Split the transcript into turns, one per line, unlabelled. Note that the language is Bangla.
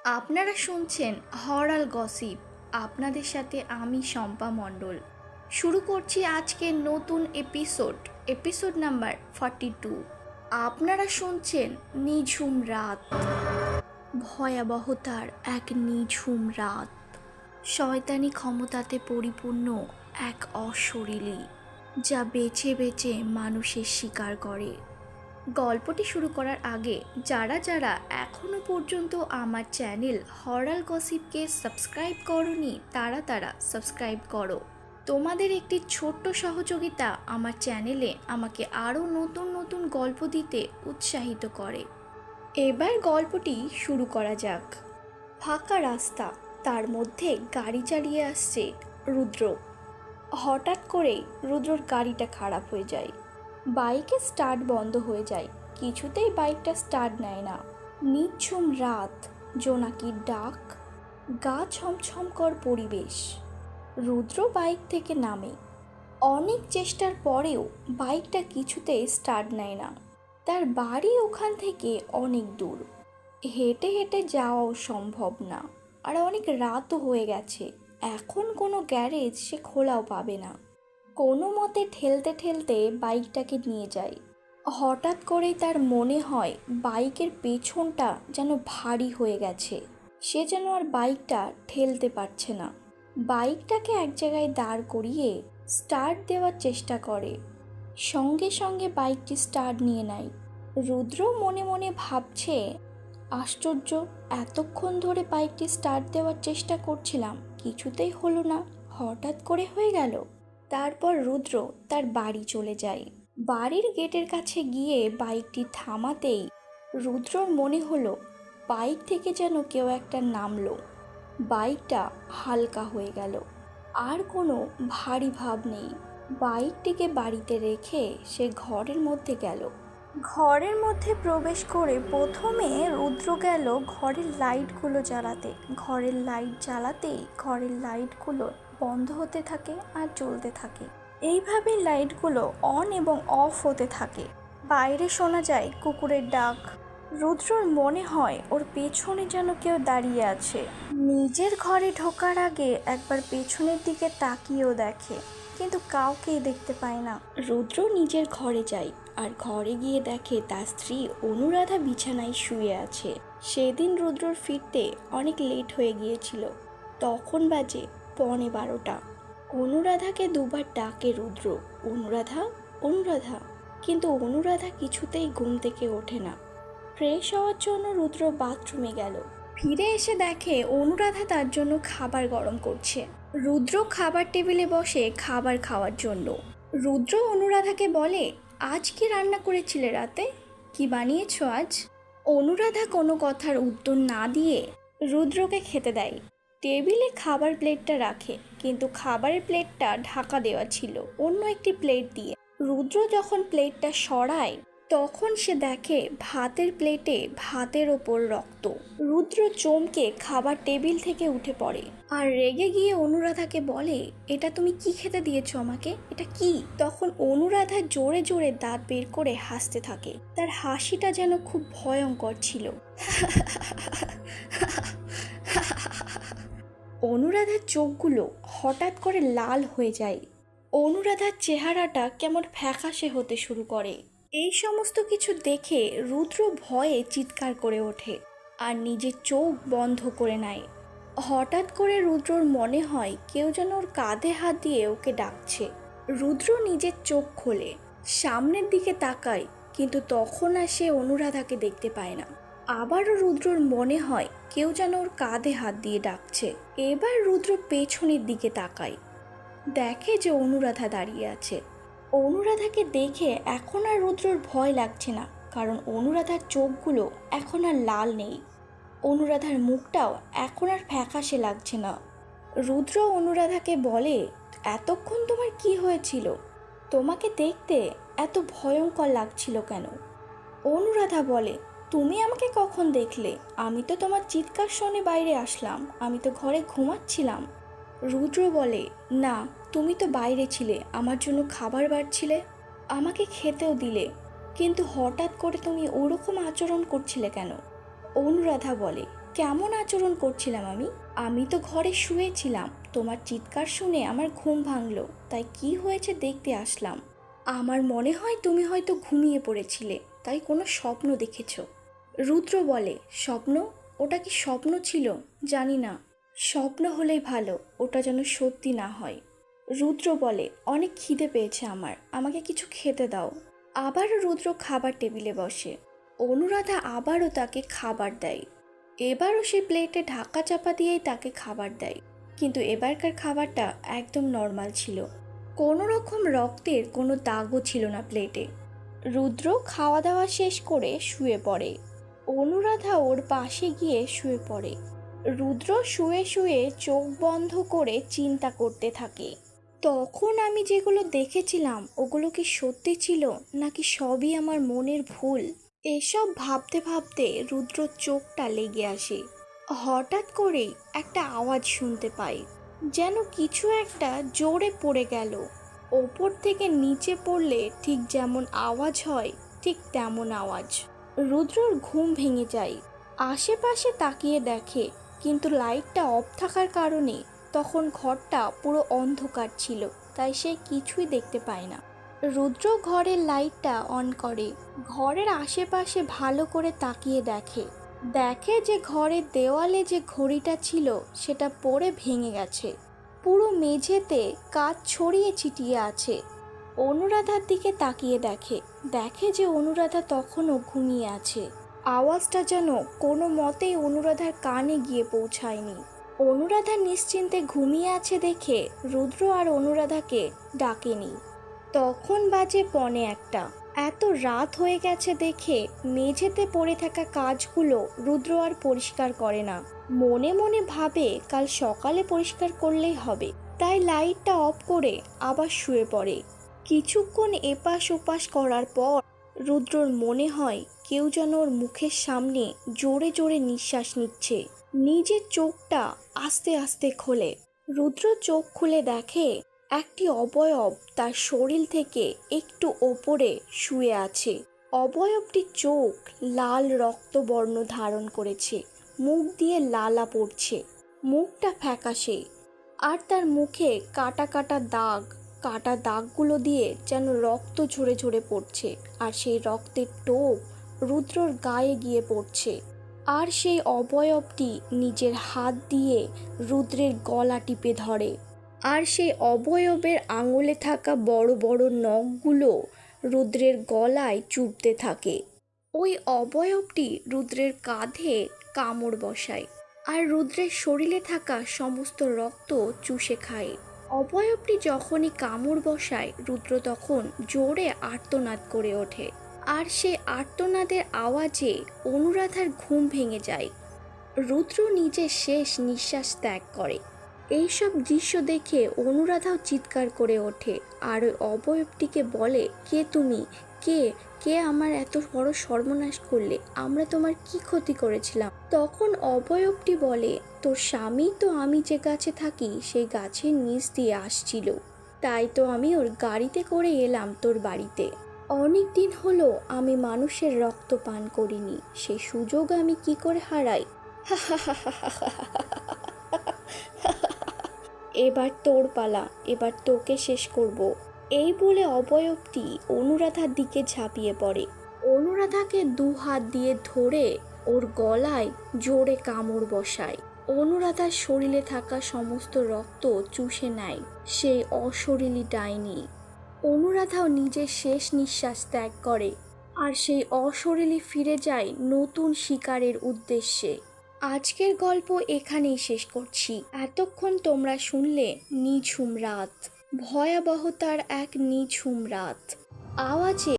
আপনারা শুনছেন হরাল গসিপ। আপনাদের সাথে আমি শম্পা মণ্ডল। শুরু করছি আজকের নতুন এপিসোড নাম্বার 42। আপনারা শুনছেন নিঝুম রাত। ভয়াবহতার এক নিঝুম রাত, শয়তানি ক্ষমতাতে পরিপূর্ণ এক অশরীরী, যা বেছে বেছে মানুষের শিকার করে। গল্পটি শুরু করার আগে যারা যারা এখনও পর্যন্ত আমার চ্যানেল হরাল গসিপকে সাবস্ক্রাইব করনি তারা তারা সাবস্ক্রাইব করো। তোমাদের একটি ছোট্ট সহযোগিতা আমার চ্যানেলে আমাকে আরও নতুন নতুন গল্প দিতে উৎসাহিত করে। এবার গল্পটি শুরু করা যাক। ফাঁকা রাস্তা, তার মধ্যে গাড়ি চালিয়ে আসছে রুদ্র। হঠাৎ করেই রুদ্রর গাড়িটা খারাপ হয়ে যায়। বাইকের স্টার্ট বন্ধ হয়ে যায়, কিছুতেই বাইকটা স্টার্ট নেয় না। নিঝুম রাত, জোনাকির ডাক, গা ছমছম কর পরিবেশ। রুদ্র বাইক থেকে নামে। অনেক চেষ্টার পরেও বাইকটা কিছুতেই স্টার্ট নেয় না। তার বাড়ি ওখান থেকে অনেক দূর, হেঁটে হেঁটে যাওয়াও সম্ভব না। আর অনেক রাতও হয়ে গেছে, এখন কোনো গ্যারেজ সে খোলাও পাবে না। কোনো মতে ঠেলতে ঠেলতে বাইকটাকে নিয়ে যায়। হঠাৎ করেই তার মনে হয় বাইকের পেছনটা যেন ভারী হয়ে গেছে, সে যেন আর বাইকটা ঠেলতে পারছে না। বাইকটাকে এক জায়গায় দাঁড় করিয়ে স্টার্ট দেওয়ার চেষ্টা করে। সঙ্গে সঙ্গে বাইকটি স্টার্ট নিয়ে নেয়। রুদ্র মনে মনে ভাবছে, আশ্চর্য, এতক্ষণ ধরে বাইকটি স্টার্ট দেওয়ার চেষ্টা করছিলাম, কিছুতেই হলো না, হঠাৎ করে হয়ে গেল। তারপর রুদ্র তার বাড়ি চলে যায়। বাড়ির গেটের কাছে গিয়ে বাইকটি থামাতেই রুদ্রর মনে হলো বাইক থেকে যেন কেউ একটা নামলো। বাইকটা হালকা হয়ে গেল, আর কোনো ভারী ভাব নেই। বাইকটিকে বাড়িতে রেখে সে ঘরের মধ্যে গেল। ঘরের মধ্যে প্রবেশ করে প্রথমে রুদ্র গেল ঘরের লাইটগুলো জ্বালাতে। ঘরের লাইট জ্বালাতেই ঘরের লাইটগুলো বন্ধ হতে থাকে আর জ্বলতে থাকে। এইভাবে লাইটগুলো অন এবং অফ হতে থাকে। বাইরে শোনা যায় কুকুরের ডাক। রুদ্রর মনে হয় ওর পেছনে যেন কেউ দাঁড়িয়ে আছে। নিজের ঘরে ঢোকার আগে একবার পেছনের দিকে তাকিয়েও দেখে, কিন্তু কাউকেই দেখতে পায় না। রুদ্র নিজের ঘরে যায় আর ঘরে গিয়ে দেখে তার স্ত্রী অনুরাধা বিছানায় শুয়ে আছে। সেদিন রুদ্রর ফিরতে অনেক লেট হয়ে গিয়েছিল, তখন বাজে 11:15। অনুরাধাকে দুবার ডাকে রুদ্র, অনুরাধা, অনুরাধা, কিন্তু অনুরাধা কিছুতেই ঘুম থেকে ওঠে না। ফ্রেশ হওয়ার জন্য রুদ্র বাথরুমে গেল। ফিরে এসে দেখে অনুরাধা তার জন্য খাবার গরম করছে। রুদ্র খাবার টেবিলে বসে খাবার খাওয়ার জন্য। রুদ্র অনুরাধাকে বলে, আজ কি রান্না করেছিলে রাতে, কি বানিয়েছো আজ? অনুরাধা কোনো কথার উত্তর না দিয়ে রুদ্রকে খেতে দেয়। টেবিলে খাবার প্লেটটা রাখে, কিন্তু খাবারের প্লেটটা ঢাকা দেওয়া ছিল অন্য একটি প্লেট দিয়ে। রুদ্র যখন প্লেটটা সরায় তখন সে দেখে ভাতের প্লেটে ভাতের ওপর রক্ত। রুদ্র চমকে খাবার টেবিল থেকে উঠে পড়ে আর রেগে গিয়ে অনুরাধাকে বলে, এটা তুমি কি খেতে দিয়েছো আমাকে, এটা কি? তখন অনুরাধা জোরে জোরে দাঁত বের করে হাসতে থাকে। তার হাসিটা যেন খুব ভয়ঙ্কর ছিল। অনুরাধার চোখগুলো হঠাৎ করে লাল হয়ে যায়। অনুরাধার চেহারাটা কেমন ফ্যাকাশে হতে শুরু করে। এই সমস্ত কিছু দেখে রুদ্র ভয়ে চিৎকার করে ওঠে আর নিজের চোখ বন্ধ করে নেয়। হঠাৎ করে রুদ্রর মনে হয় কেউ যেন ওর কাঁধে হাত দিয়ে ওকে ডাকছে। রুদ্র নিজের চোখ খোলে, সামনের দিকে তাকায়, কিন্তু তখন আর সে অনুরাধাকে দেখতে পায় না। আবারও রুদ্রর মনে হয় কেউ যেন ওর কাঁধে হাত দিয়ে ডাকছে। এবার রুদ্র পেছনের দিকে তাকায়, দেখে যে অনুরাধা দাঁড়িয়ে আছে। অনুরাধাকে দেখে এখন আর রুদ্রর ভয় লাগছে না, কারণ অনুরাধার চোখগুলো এখন আর লাল নেই। অনুরাধার মুখটাও এখন আর ফ্যাকাশে লাগছে না। রুদ্র অনুরাধাকে বলে, এতক্ষণ তোমার কি হয়েছিল? তোমাকে দেখতে এত ভয়ঙ্কর লাগছিল কেন? অনুরাধা বলে, তুমি আমাকে কখন দেখলে? আমি তো তোমার চিৎকার শুনে বাইরে আসলাম, আমি তো ঘরে ঘুমাচ্ছিলাম। রুদ্র বলে, না, তুমি তো বাইরে ছিলে, আমার জন্য খাবার বাড়ছিলে, আমাকে খেতেও দিলে, কিন্তু হঠাৎ করে তুমি ওরকম আচরণ করছিলে কেন? অনুরাধা বলে, কেমন আচরণ করছিলাম আমি? আমি তো ঘরে শুয়েছিলাম, তোমার চিৎকার শুনে আমার ঘুম ভাঙলো, তাই কি হয়েছে দেখতে আসলাম। আমার মনে হয় তুমি হয়তো ঘুমিয়ে পড়েছিলে, তাই কোনো স্বপ্ন দেখেছ। রুদ্র বলে, স্বপ্ন? ওটা কি স্বপ্ন ছিল? জানি না, স্বপ্ন হলেই ভালো, ওটা যেন সত্যি না হয়। রুদ্র বলে, অনেক খিদে পেয়েছে আমার, আমাকে কিছু খেতে দাও। আবারও রুদ্র খাবার টেবিলে বসে। অনুরাধা আবারও তাকে খাবার দেয়। এবারও সে প্লেটে ঢাকা চাপা দিয়েই তাকে খাবার দেয়, কিন্তু এবারকার খাবারটা একদম নর্মাল ছিল। কোনো রকম রক্তের কোনো দাগও ছিল না প্লেটে। রুদ্র খাওয়া দাওয়া শেষ করে শুয়ে পড়ে। অনুরাধা ওর পাশে গিয়ে শুয়ে পড়ে। রুদ্র শুয়ে শুয়ে চোখ বন্ধ করে চিন্তা করতে থাকে। তখন আমি যেগুলো দেখেছিলাম ওগুলো কি সত্যি ছিল, নাকি সবই আমার মনের ভুল? এসব ভাবতে ভাবতে রুদ্র চোখটা লেগে আসে। হঠাৎ করেই একটা আওয়াজ শুনতে পাই, যেন কিছু একটা জোরে পড়ে গেল। ওপর থেকে নিচে পড়লে ঠিক যেমন আওয়াজ হয়, ঠিক তেমন আওয়াজ। রুদ্রর ঘুম ভেঙে যায়। আশেপাশে তাকিয়ে দেখে, কিন্তু লাইটটা অফ থাকার কারণে তখন ঘরটা পুরো অন্ধকার ছিল, তাই সে কিছুই দেখতে পায় না। রুদ্র ঘরের লাইটটা অন করে, ঘরের আশেপাশে ভালো করে তাকিয়ে দেখে। দেখে যে ঘরের দেওয়ালে যে ঘড়িটা ছিল সেটা পড়ে ভেঙে গেছে। পুরো মেঝেতে কাঁচ ছড়িয়ে ছিটিয়ে আছে। অনুরাধার দিকে তাকিয়ে দেখে, দেখে যে অনুরাধা তখনও ঘুমিয়ে আছে। আওয়াজটা যেন কোনো মতেই অনুরাধার কানে গিয়ে পৌঁছায়নি। অনুরাধা নিশ্চিন্তে ঘুমিয়ে আছে দেখে রুদ্র আর অনুরাধাকে ডাকেনি। তখন বাজে 1:45। এত রাত হয়ে গেছে দেখে মেঝেতে পড়ে থাকা কাজগুলো রুদ্র আর পরিষ্কার করে না। মনে মনে ভাবে কাল সকালে পরিষ্কার করলেই হবে, তাই লাইটটা অফ করে আবার শুয়ে পড়ে। কিছুক্ষণ এপাশ ওপাশ করার পর রুদ্রর মনে হয় কেউ যেন ওর মুখের সামনে জোরে জোরে নিঃশ্বাস নিচ্ছে। নিজের চোখটা আস্তে আস্তে খোলে। রুদ্র চোখ খুলে দেখে একটি অবয়ব তার শরীর থেকে একটু ওপরে শুয়ে আছে। অবয়বটির চোখ লাল রক্তবর্ণ ধারণ করেছে, মুখ দিয়ে লালা পড়ছে, মুখটা ফ্যাকাশে, আর তার মুখে কাটা কাটা দাগ। কাটা দাগগুলো দিয়ে যেন রক্ত ঝরে ঝরে পড়ছে, আর সেই রক্তের টোপ রুদ্রর গায়ে গিয়ে পড়ছে। আর সেই অবয়বটি নিজের হাত দিয়ে রুদ্রের গলা টিপে ধরে, আর সেই অবয়বের আঙুলে থাকা বড় বড় নখগুলো রুদ্রের গলায় চুপতে থাকে। ওই অবয়বটি রুদ্রের কাঁধে কামড় বসায়, আর রুদ্রের শরীরে থাকা সমস্ত রক্ত চুষে খায়। অবয়বটি যখনই কামড় বসায় রুদ্র তখন জোরে আর্তনাদ করে ওঠে, আর সেই আর্তনাদের আওয়াজে অনুরাধার ঘুম ভেঙে যায়। রুদ্র নিজের শেষ নিঃশ্বাস ত্যাগ করে। এইসব দৃশ্য দেখে অনুরাধাও চিৎকার করে ওঠে, আর ওই অবয়বটিকে বলে, কে তুমি? কে কে আমার এত বড় সর্বনাশ করলে? আমরা তোমার কি ক্ষতি করেছিলাম? তখন অবয়বটি বলে, তোর স্বামী তো আমি যে গাছে থাকি সেই গাছের নিচ দিয়ে আসছিল, তাই তো আমি ওর গাড়িতে করে এলাম তোর বাড়িতে। অনেক দিন হলো আমি মানুষের রক্ত পান করিনি, সে সুযোগ আমি কি করে হারাই? এবার তোর পালা, এবার তোকে শেষ করব। এই বলে অবয়বটি অনুরাধার দিকে ঝাঁপিয়ে পড়ে। অনুরাধাকে 2 হাত দিয়ে ধরে ওর গলায় জোরে কামড় বসায়। অনুরাধার শরীরে থাকা সমস্ত রক্ত চুষে নেয় সেই অশরীরী ডাইনি। অনুরাধাও নিজের শেষ নিঃশ্বাস ত্যাগ করে, আর সেই অশরীরী ফিরে যায় নতুন শিকারের উদ্দেশ্যে। আজকের গল্প এখানেই শেষ করছি। এতক্ষণ তোমরা শুনলে নিঝুম রাত, ভয়াবহতার এক নিঝুম রাত। আওয়াজে